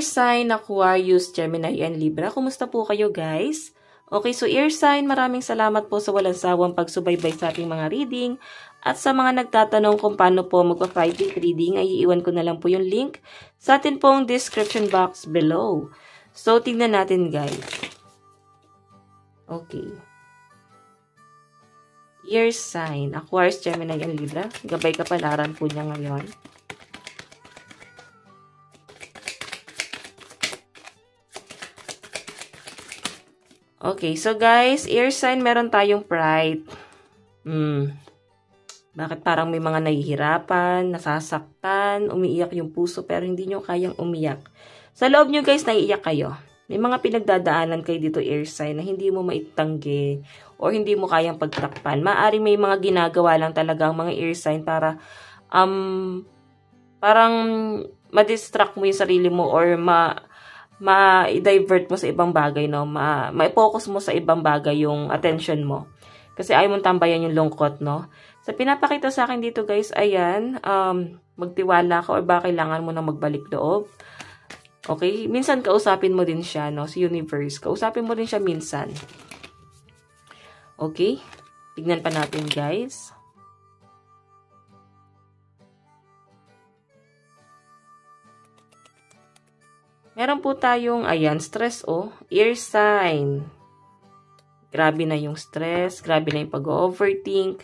Air sign, Aquarius, Gemini, and Libra. Kumusta po kayo guys? Okay, so air sign, maraming salamat po sa walang sawang pagsubaybay sa ating mga reading. At sa mga nagtatanong kung paano po magpa-private reading, ay iiwan ko na lang po yung link sa atin pong description box below. So, tingnan natin guys. Okay. Air sign, Aquarius, Gemini, and Libra. Gabay kapalaran po niya ngayon. Okay, so guys, air sign, meron tayong pride. Bakit parang may mga nahihirapan, nasasaktan, umiiyak yung puso pero hindi nyo kayang umiyak? Sa loob nyo guys, naiiyak kayo. May mga pinagdadaanan kayo dito air sign na hindi mo maitanggi o hindi mo kayang pagtakpan. Maaring may mga ginagawa lang talaga ang mga air sign para parang ma-distract mo yung sarili mo or ma-divert mo sa ibang bagay, no? Ma-focus mo sa ibang bagay yung attention mo. Kasi ayaw mong tambayan yung lungkot, no? Sa pinapakita sa akin dito, guys, ayan, magtiwala ka or ba kailangan mo na magbalik loob. Okay? Minsan kausapin mo din siya, no? Si universe. Kausapin mo din siya minsan. Okay? Tignan pa natin, guys. Meron po tayong, ayan, stress, air sign. Grabe na yung stress, grabe na yung pag-overthink.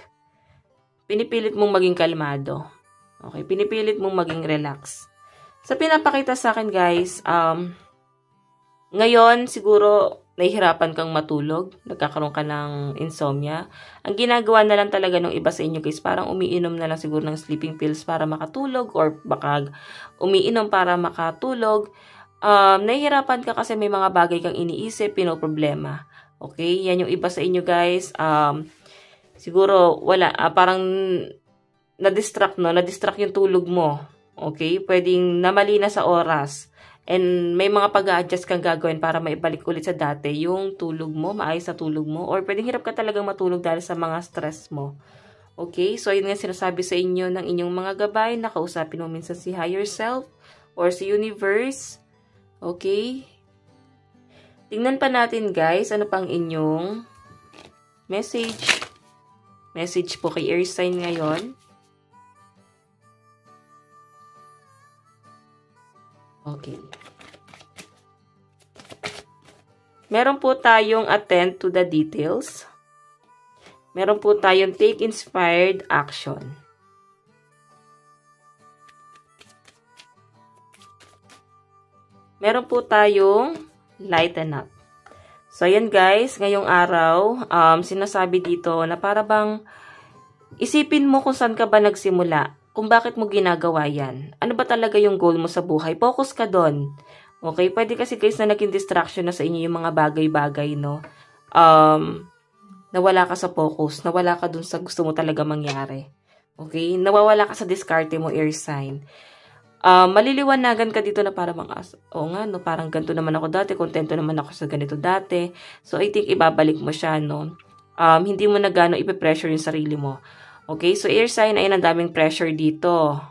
Pinipilit mong maging kalmado. Okay, pinipilit mong maging relax. Sa pinapakita sa akin, guys, ngayon, siguro, nahihirapan kang matulog, nagkakaroon ka ng insomnia. Ang ginagawa na lang talaga ng iba sa inyo, guys, parang umiinom na lang siguro ng sleeping pills para makatulog or baka umiinom para makatulog. Nahihirapan ka kasi may mga bagay kang iniisip, pinoproblema. Okay? Yan yung iba sa inyo, guys. Siguro, wala. Parang na-distract, no? Na-distract yung tulog mo. Okay? Pwedeng namali na sa oras. And may mga pag-a-adjust kang gagawin para maibalik ulit sa dati yung tulog mo, maayos sa tulog mo. Or pwedeng hirap ka talagang matulog dahil sa mga stress mo. Okay? So, yun nga sinasabi sa inyo ng inyong mga gabay. Nakausapin mo minsan si higher self or si universe. Okay? Tingnan pa natin guys, ano pang inyong message. Message po kay air sign ngayon. Okay. Meron po tayong attend to the details. Meron po tayong take inspired action. Meron po tayong lighten up. So, ayan guys, ngayong araw, sinasabi dito na para bang isipin mo kung saan ka ba nagsimula, kung bakit mo ginagawa yan. Ano ba talaga yung goal mo sa buhay? Focus ka doon. Okay? Pwede kasi guys na naging distraction na sa inyo yung mga bagay-bagay, no? Nawala ka sa focus, nawala ka doon sa gusto mo talaga mangyari. Okay? Nawawala ka sa diskarte mo, air sign. Maliliwanagan ka dito na parang nga, no, parang ganito naman ako dati, kontento naman ako sa ganito dati. So, I think ibabalik mo siya, no? Hindi mo na gano'ng ipipressure yung sarili mo. Okay? So, air sign, ay ang daming pressure dito.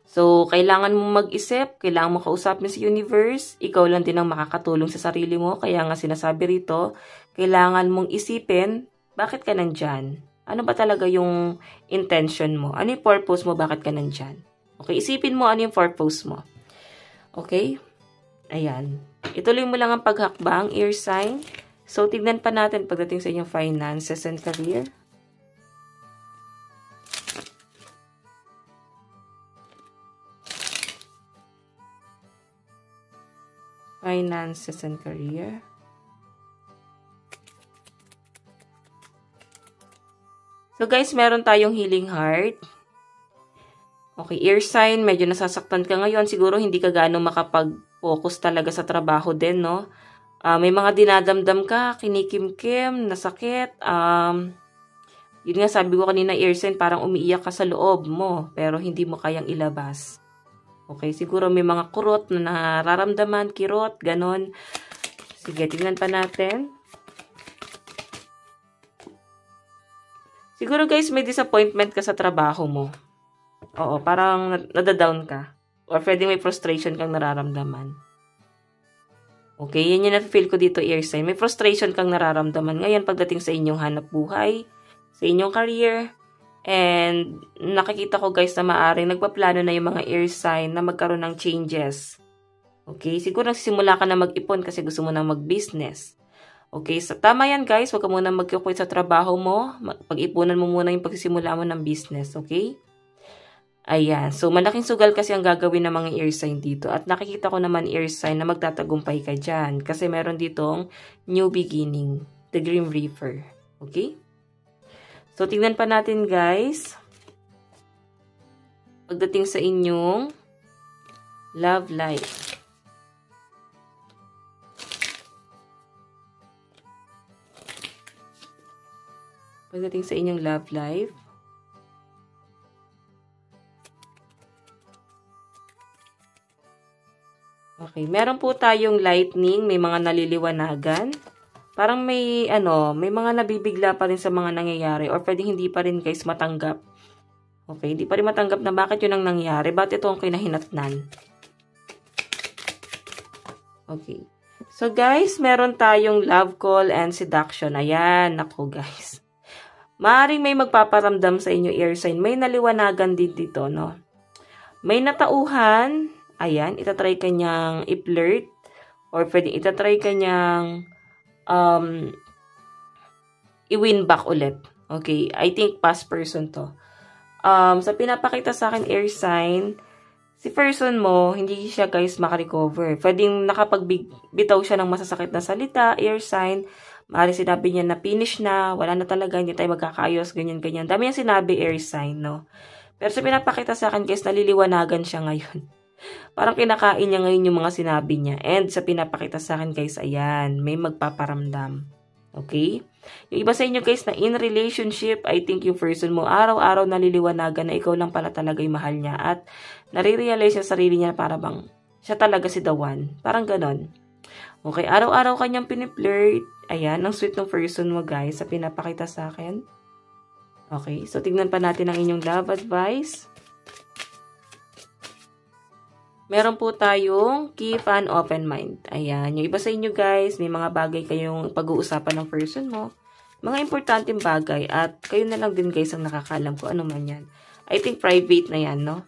So, kailangan mo mag-isip, kailangan mo kausapin si universe, ikaw lang din ang makakatulong sa sarili mo. Kaya nga sinasabi rito, kailangan mong isipin, bakit ka nandyan? Ano ba talaga yung intention mo? Ano yung purpose mo? Bakit ka nandyan? Okay, isipin mo ano yung purpose mo. Okay? Ayan. Ituloy mo lang ang paghakbang, air sign. So, tignan pa natin pagdating sa inyong finances and career. Finances and career. So guys, meron tayong healing heart. Okay, air sign, medyo nasasaktan ka ngayon. Siguro hindi ka gaano makapag-focus talaga sa trabaho din, no? May mga dinadamdam ka, kinikimkim, nasakit. Yun nga, sabi ko kanina, air sign, parang umiiyak ka sa loob mo, pero hindi mo kayang ilabas. Okay, siguro may mga kurot na nararamdaman, kirot, ganon. Sige, tignan pa natin. Siguro guys, may disappointment ka sa trabaho mo. Oo, parang nadadown ka. or pwedeng may frustration kang nararamdaman. Okay, yan yung na-feel ko dito, air sign. May frustration kang nararamdaman ngayon pagdating sa inyong hanap buhay, sa inyong career. And nakikita ko guys na maaring nagpaplano na yung mga air sign na magkaroon ng changes. Okay, siguro nagsisimula ka na mag-ipon kasi gusto mo na mag-business. Okay, so tama yan guys, huwag ka muna mag-quit sa trabaho mo. Pag-ipunan mo muna yung pagsisimula mo ng business, okay? Ayan. So, malaking sugal kasi ang gagawin ng mga air sign dito. At nakikita ko naman air sign na magtatagumpay ka dyan. Kasi meron ditong new beginning. The Grim Reaper. Okay? So, tingnan pa natin guys. Pagdating sa inyong love life. Pagdating sa inyong love life. Okay, meron po tayong lightning, may mga naliliwanagan. Parang may mga nabibigla pa rin sa mga nangyayari or pwedeng hindi pa rin guys matanggap. Okay, hindi pa rin matanggap na bakit yun ang nangyari, bakit ito ang kinahinatnan. Okay. So guys, meron tayong love call and seduction. Ayan, nako guys. Maaring may magpaparamdam sa inyo air sign. May naliwanagan din dito, no? May natauhan. Ayan, itatry ka niyang i-flirt or pwedeng itatry ka niyang i-win back ulit. Okay, I think past person to. Sa pinapakita sa akin air sign, si person mo, hindi siya guys makarecover. Pwedeng nakapagbitaw siya ng masasakit na salita, air sign, maaari sinabi niya na finish na, wala na talaga, hindi tayo magkakaayos, ganyan-ganyan. Dami yung sinabi air sign, no? Pero sa pinapakita sa akin guys, naliliwanagan siya ngayon. Parang kinakain niya ngayon yung mga sinabi niya. And sa pinapakita sa akin guys, ayan, may magpaparamdam. Okay? Yung iba sa inyo guys na in relationship, I think yung person mo araw-araw naliliwanagan na ikaw lang pala talaga yung mahal niya. At nare-realize sa sarili niya na para bang siya talaga si the one. Parang ganon. Okay, araw-araw kanyang pinipflirt. Ayan, ang sweet ng person mo guys sa pinapakita sa akin. Okay, so tignan pa natin ang inyong love advice. Meron po tayong keep an open mind. Ayan. Yung iba sa inyo guys, may mga bagay kayong pag-uusapan ng person mo. Mga importanteng bagay. At kayo na lang din guys ang nakakalam kung ano man yan. I think private na yan, no?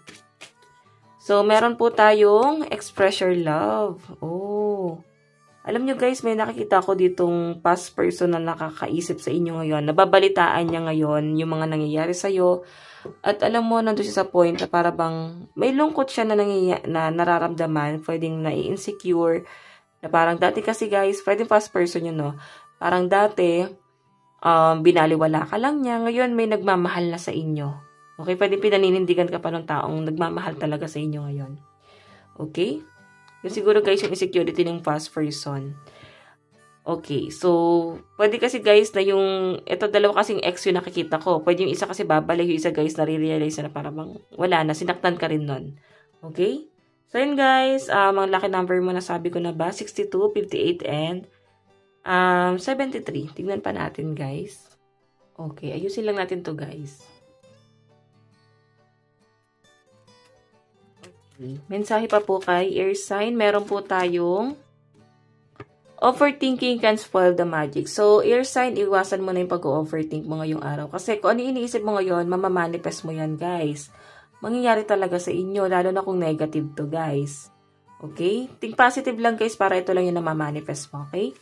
So, meron po tayong express your love. Oh. Alam nyo guys, may nakikita ko ditong past person na nakakaisip sa inyo ngayon. Nababalitaan niya ngayon yung mga nangyayari sa'yo. At alam mo, nandun siya sa point na para bang may lungkot siya na nararamdaman, pwedeng na-insecure, na parang dati kasi guys, pwedeng past person yun, no? Parang dati, binaliwala ka lang niya, ngayon may nagmamahal na sa inyo. Okay, pwedeng pinaninindigan ka pa ng taong nagmamahal talaga sa inyo ngayon. Okay? Yung siguro guys, yung insecurity ng past person. Okay, so, pwede kasi guys na yung, ito dalawa kasing ex yung nakikita ko. Pwede yung isa kasi babalik, yung isa guys nare-realize na para bang wala na, sinaktan ka rin nun. Okay? So, yun guys, ang lucky number mo na sabi ko na ba, 62, 58, and 73. Tignan pa natin guys. Okay, ayusin lang natin to guys. Okay. Mensahe pa po kay air sign. Meron po tayong overthinking can spoil the magic. So, air sign, iwasan mo na yung pag-overthink mo ngayong araw. Kasi kung ano iniisip mo ngayon, mamamanifest mo yan, guys. Mangyayari talaga sa inyo, lalo na kung negative to, guys. Okay? Think positive lang, guys, para ito lang yung namamanifest mo, okay?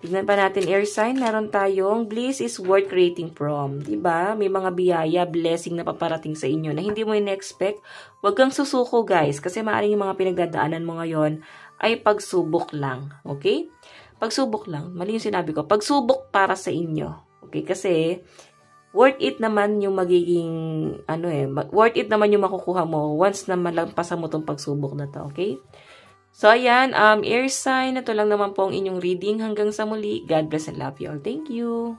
Tignan pa natin, air sign. Meron tayong, bliss is worth creating from. Diba? May mga biyaya, blessing na paparating sa inyo na hindi mo in-expect. Huwag kang susuko, guys. Kasi maaaring yung mga pinagdadaanan mo ngayon ay pagsubok lang. Okay? Pagsubok lang. Mali yung sinabi ko. Pagsubok para sa inyo. Okay? Kasi, worth it naman yung magiging, worth it naman yung makukuha mo once na malampasan mo tong pagsubok na to. Okay? So, ayan. Air sign. Ito lang naman po ang inyong reading. Hanggang sa muli. God bless and love you all. Thank you.